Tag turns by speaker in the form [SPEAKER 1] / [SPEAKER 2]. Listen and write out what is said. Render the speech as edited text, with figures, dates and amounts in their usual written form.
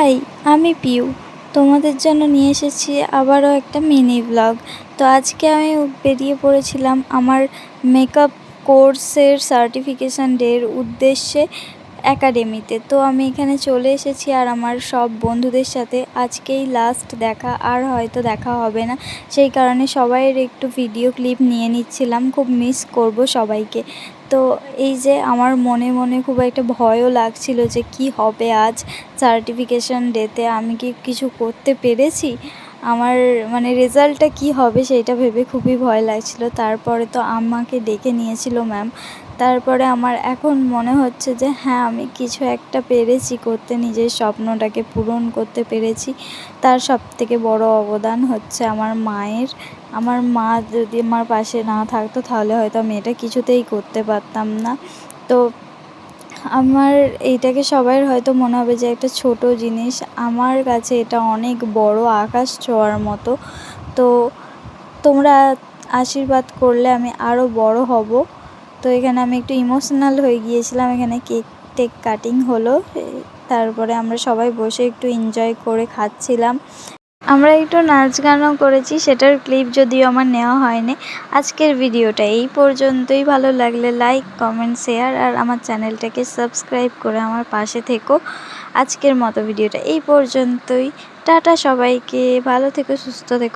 [SPEAKER 1] High, আমি পিউ। তোমাদের জন্য নিয়ে এসেছি আবারও একটা মিনি ব্লগ। তো আজকে আমি বেরিয়ে পড়েছিলাম আমার মেকআপ কোর্সের সার্টিফিকেশান ডের উদ্দেশ্যে একাডেমিতে। তো আমি এখানে চলে এসেছি আর আমার সব বন্ধুদের সাথে আজকেই লাস্ট দেখা, আর হয়তো দেখা হবে না। সেই কারণে সবাইয়ের একটু ভিডিও ক্লিপ নিয়ে নিচ্ছিলাম, খুব মিস করব সবাইকে। তো এই যে আমার মনে মনে খুব একটা ভয়ও লাগছিল যে কি হবে আজ সার্টিফিকেশান ডেতে, আমি কি কিছু করতে পেরেছি, আমার রেজাল্টটা কি হবে সেইটা ভেবে খুবই ভয় লাগছিল। তারপরে তো আমাকে ডেকে নিয়েছিল ম্যাম। তারপরে আমার এখন মনে হচ্ছে যে হ্যাঁ, আমি কিছু একটা পেরেছি করতে, নিজের স্বপ্নটাকে পূরণ করতে পেরেছি। তার সবথেকে বড় অবদান হচ্ছে আমার মায়ের। আমার মা যদি আমার পাশে না থাকতো তাহলে হয়তো আমি এটা কিছুতেই করতে পারতাম না। তো আমার এইটাকে সবাইয়ের হয়তো মনে হবে যে একটা ছোট জিনিস, আমার কাছে এটা অনেক বড়, আকাশ ছোঁয়ার মতো। তো তোমরা আশীর্বাদ করলে আমি আরও বড় হব। তো এখানে আমি একটু ইমোশনাল হয়ে গিয়েছিলাম। এখানে কেক কাটিং হলো, তারপরে আমরা সবাই বসে একটু এনজয় করে খাচ্ছিলাম। আমরা একটু নাচ গানও করেছি, সেটার ক্লিপ যদিও আমার নেওয়া হয়নি। আজকের ভিডিওটা এই পর্যন্তই। ভালো লাগলে লাইক, কমেন্ট, শেয়ার আর আমার চ্যানেলটাকে সাবস্ক্রাইব করে আমার পাশে থেকো। আজকের মতো ভিডিওটা এই পর্যন্তই। টাটা সবাইকে, ভালো থেকো, সুস্থ থেকো।